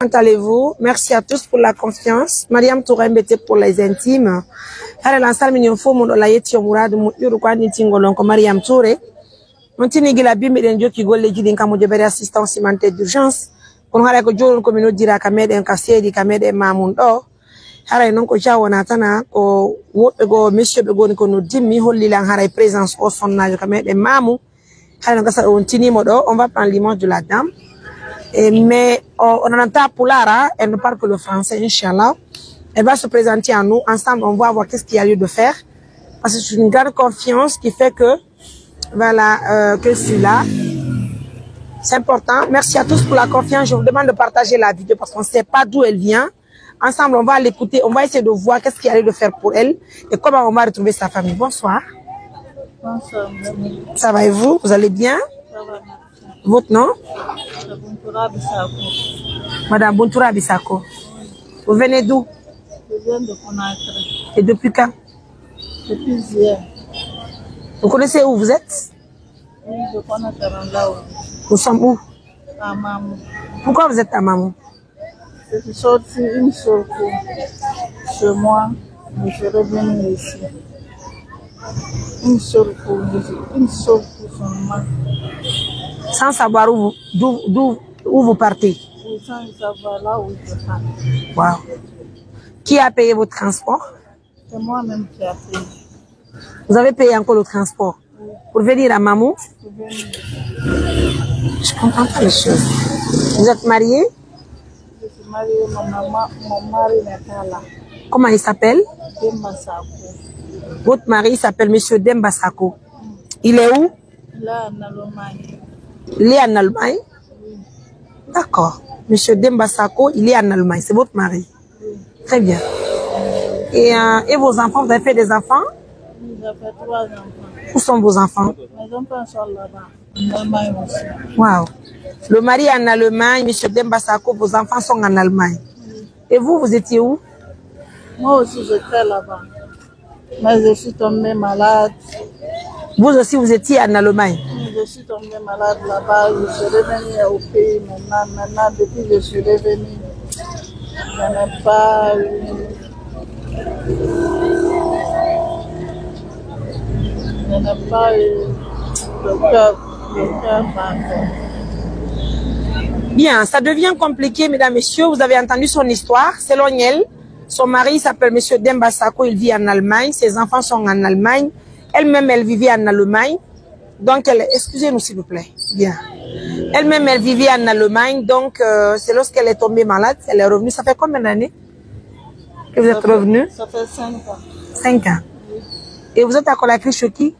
Comment allez-vous? Merci à tous pour la confiance. Mariam Touré Mbete pour les intimes. Mariam Touré. On tient que la Bible est un Dieu qui golle qui d'inca modèle assistance humanitaire d'urgence. On a que Dieu comme nous dira qu'Ahmed un cassé di qu'Ahmed est Mamundo. Hara non ko jawo natana ko wobe go monsieur be goni ko no dimmi holli lan hara présence au sonnage qu'Ahmed est Mamu. Hara non kasa on tini modo on va prendre l'image de la dame. Mais on entend pour Lara, elle ne parle que le français, Inch'Allah. Elle va se présenter à nous. Ensemble, on va voir qu'est-ce qu'il y a lieu de faire. Parce que c'est une grande confiance qui fait que, voilà, que je suis là. C'est important. Merci à tous pour la confiance. Je vous demande de partager la vidéo parce qu'on ne sait pas d'où elle vient. Ensemble, on va l'écouter. On va essayer de voir qu'est-ce qu'il y a lieu de faire pour elle et comment on va retrouver sa famille. Bonsoir. Bonsoir. Ça va et vous? Vous allez bien? Ça va. Votre nom? Buntura Bissako. Madame Buntura Bissako. Vous venez d'où? Je viens de Conakry. Et depuis quand? Depuis hier. Vous connaissez où vous êtes? Oui, je connais Terangao. Nous sommes où? À Mamou. Pourquoi vous êtes à Mamou? Je suis sortie une seule fois chez moi. Je suis revenue ici. Une seule fois seulement. Sans savoir d'où vous partez. Oui, sans savoir là où je pars. Wow. Qui a payé votre transport? C'est moi-même qui a payé. Vous avez payé encore le transport? Oui. Pour venir à Mamou? Pour venir. Je comprends pas les choses. Vous êtes marié? Je suis mariée, mon mari n'est pas là. Comment il s'appelle? Demba Sako. Votre mari s'appelle Monsieur Demba Sako. Il est où? Là, en Allemagne. Il est en Allemagne? Oui. D'accord. Monsieur Demba Sako, il est en Allemagne. C'est votre mari? Oui. Très bien. Et vos enfants, vous avez fait des enfants? Oui, j'ai fait 3 enfants. Où sont vos enfants? Mes enfants sont là-bas. En Allemagne aussi. Wow. Le mari est en Allemagne, Monsieur Demba Sako, vos enfants sont en Allemagne. Oui. Et vous étiez où? Moi aussi, j'étais là-bas. Mais je suis tombée malade. Vous aussi, vous étiez en Allemagne? Je suis tombée malade là-bas. Je suis revenue au pays maintenant. Maintenant, depuis que je suis revenue, je n'ai pas eu... Je n'ai pas eu le cœur battant. Bien, ça devient compliqué, mesdames, messieurs. Vous avez entendu son histoire. Selon elle, son mari s'appelle Monsieur Demba Sako. Il vit en Allemagne. Ses enfants sont en Allemagne. Elle-même, elle vivait en Allemagne. Donc, excusez-nous s'il vous plaît. Bien. Elle-même, elle vivait en Allemagne. Donc, c'est lorsqu'elle est tombée malade, elle est revenue. Ça fait combien d'années que vous êtes revenue? Ça fait 5 ans. 5 ans. Oui. Et vous êtes à Conakry chez qui?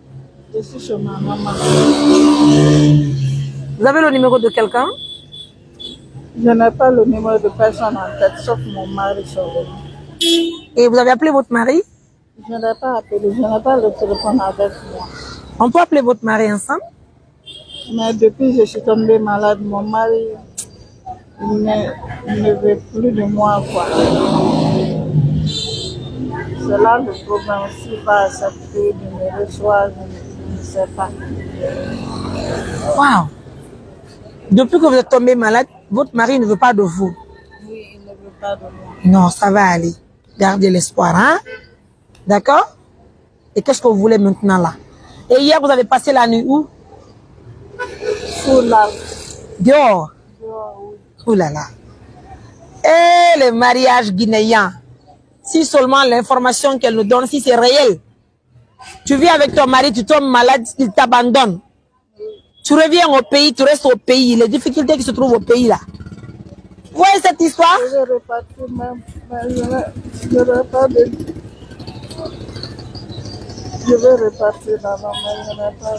Je suis chez ma maman. Vous avez le numéro de quelqu'un? Je n'ai pas le numéro de personne en tête, sauf mon mari. Et vous avez appelé votre mari? Je n'ai pas appelé, je n'ai pas le téléphone avec moi. On peut appeler votre mari ensemble? Mais depuis que je suis tombée malade, mon mari ne veut plus de moi, quoi. C'est là le problème. S'il va accepter de me recevoir, je ne sais pas. Wow. Depuis que vous êtes tombé malade, votre mari ne veut pas de vous? Oui, il ne veut pas de moi. Non, ça va aller. Gardez l'espoir, hein? D'accord? Et qu'est-ce que vous voulez maintenant là? Et hier, vous avez passé la nuit où? Sous l'arbre. Dehors? Dehors, oui. Ouh là là. Et le mariage guinéen. Si seulement l'information qu'elle nous donne, si c'est réel. Tu vis avec ton mari, tu tombes malade, il t'abandonne. Tu reviens au pays, tu restes au pays. Les difficultés qui se trouvent au pays là. Vous voyez cette histoire? Je vais repartir même. Je n'aurai pas de... Je vais repartir là-bas, mais je n'ai pas...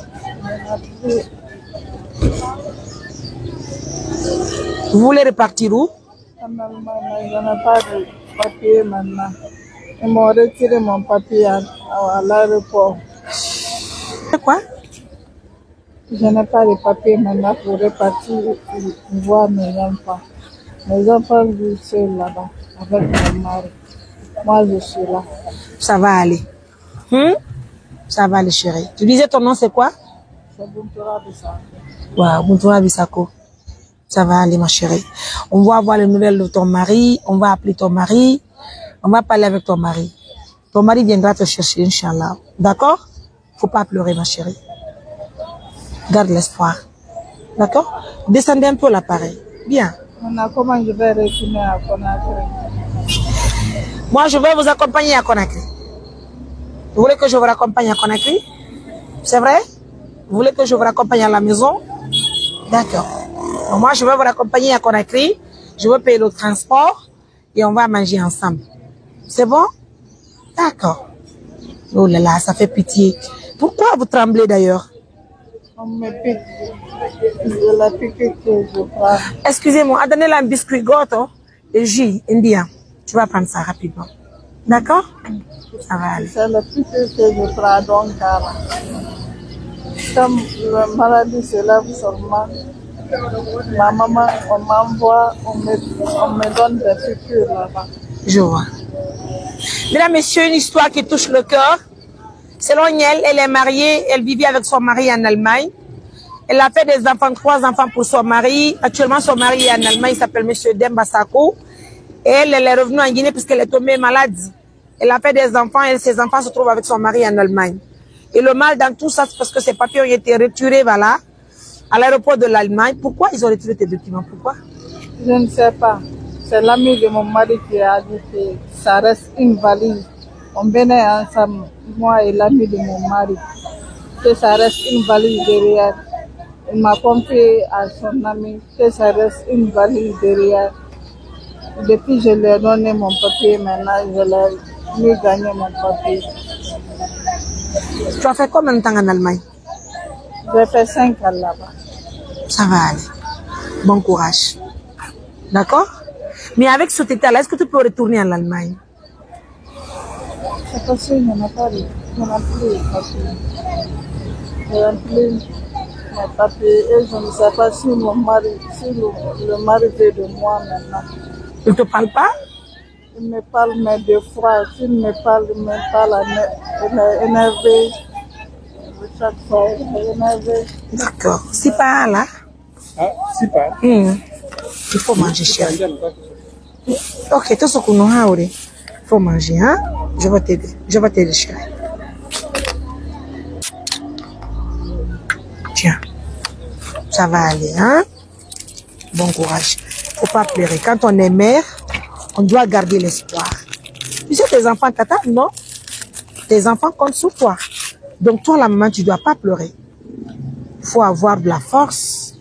Vous voulez repartir où? En Allemagne, mais je n'ai pas de papier maintenant. Ils m'ont retiré mon papier à l'aéroport. C'est quoi? Je n'ai pas de papier maintenant pour repartir voir mes enfants. Mes enfants vivent seuls là-bas, avec mon mari. Moi, je suis là. Ça va aller. Ça va aller, chérie. Tu disais ton nom, c'est quoi? C'est Buntura Bissako. Wow, Buntura Bissako. Ça va aller, ma chérie. On va avoir les nouvelles de ton mari. On va appeler ton mari. On va parler avec ton mari. Ton mari viendra te chercher, Inch'Allah. D'accord? Faut pas pleurer, ma chérie. Garde l'espoir. D'accord? Descendez un peu l'appareil. Bien. Comment je vais retourner à Conakry? Moi, je vais vous accompagner à Conakry. Vous voulez que je vous raccompagne à Conakry? C'est vrai? Vous voulez que je vous raccompagne à la maison? D'accord. Donc, moi, je vais vous raccompagner à Conakry. Je vais payer le transport et on va manger ensemble. C'est bon? D'accord. Oh là là, ça fait pitié. Pourquoi vous tremblez d'ailleurs? On me pique. De la pique que je prends. Excusez-moi, donnez-la un biscuit gâteau et jus indien. Tu vas prendre ça rapidement. D'accord? Ça va aller. C'est la pique que je prends donc. Comme la maladie se lève seulement, ma maman, on m'envoie, on me donne des piqûres là-bas. Je vois. Mesdames, messieurs, une histoire qui touche le cœur. Selon elle est mariée, elle vivait avec son mari en Allemagne. Elle a fait des enfants, 3 enfants pour son mari. Actuellement, son mari est en Allemagne, il s'appelle Monsieur Demba Sako. Et elle est revenue en Guinée puisqu'elle est tombée malade. Elle a fait des enfants et ses enfants se trouvent avec son mari en Allemagne. Et le mal dans tout ça, c'est parce que ses papiers ont été retirés, voilà, à l'aéroport de l'Allemagne. Pourquoi ils ont retiré tes documents? Pourquoi? Je ne sais pas. C'est l'ami de mon mari qui a dit que ça reste une valise. On venait ensemble, moi et l'ami de mon mari, que ça reste une valise derrière. Il m'a confié à son ami que ça reste une valise derrière. Depuis que je lui ai donné mon papier, maintenant je l'ai mis gagner mon papier. Tu as fait combien de temps en Allemagne? J'ai fait 5 ans là-bas. Ça va aller. Bon courage. D'accord? Mais avec cet état-là, est-ce que tu peux retourner en Allemagne? C'est parce que je n'ai pas plus de papier. Je n'ai plus mes papiers et je ne sais pas si mon mari, si le mari veut de moi maintenant. Il ne te parle pas? Il me parle, mais de fois, s'il me parle il est énervé. Chaque fois, il est énervé. D'accord. C'est pas là. Ah, c'est pas. Il faut manger, chérie. Ok, tout ce qu'on a, il faut manger, hein? Je vais t'aider. Je vais t'aider, chérie. Tiens. Ça va aller, hein? Bon courage. Faut pas pleurer. Quand on est mère, on doit garder l'espoir. Tu sais, tes enfants t'attendent, non? Tes enfants comptent sur toi. Donc, toi, la maman, tu ne dois pas pleurer. Il faut avoir de la force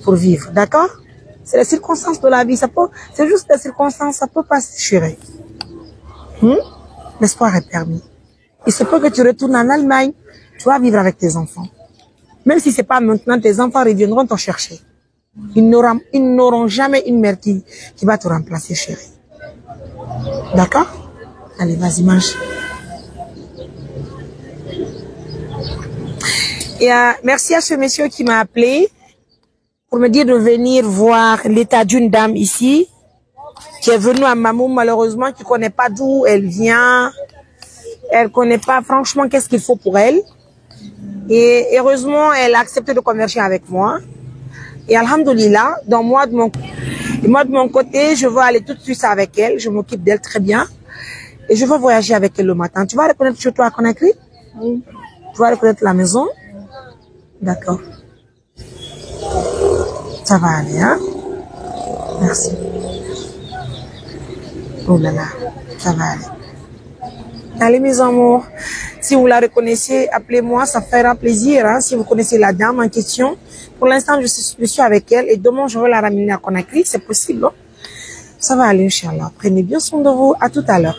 pour vivre, d'accord? C'est les circonstances de la vie. C'est juste des circonstances, ça peut passer, chérie. L'espoir est permis. Il se peut que tu retournes en Allemagne, tu vas vivre avec tes enfants. Même si ce n'est pas maintenant, tes enfants reviendront te chercher. Ils n'auront jamais une mère qui va te remplacer, chérie. D'accord? Allez, vas-y, mange. Et merci à ce monsieur qui m'a appelé pour me dire de venir voir l'état d'une dame ici, qui est venue à Mamou, malheureusement, qui ne connaît pas d'où elle vient. Elle ne connaît pas, franchement, qu'est-ce qu'il faut pour elle. Et heureusement, elle a accepté de converger avec moi. Et alhamdoulilah, moi de mon côté, je veux aller tout de suite avec elle. Je m'occupe d'elle très bien. Et je veux voyager avec elle le matin. Tu vas reconnaître chez toi à Conakry? Oui. Tu vas reconnaître la maison? D'accord. Ça va aller, hein? Merci. Oh là là, ça va aller. Allez, mes amours, si vous la reconnaissez, appelez-moi, ça fera plaisir, hein, si vous connaissez la dame en question. Pour l'instant, je suis avec elle et demain, je vais la ramener à Conakry, c'est possible. Hein? Ça va aller, Inch'Allah. Prenez bien soin de vous. À tout à l'heure.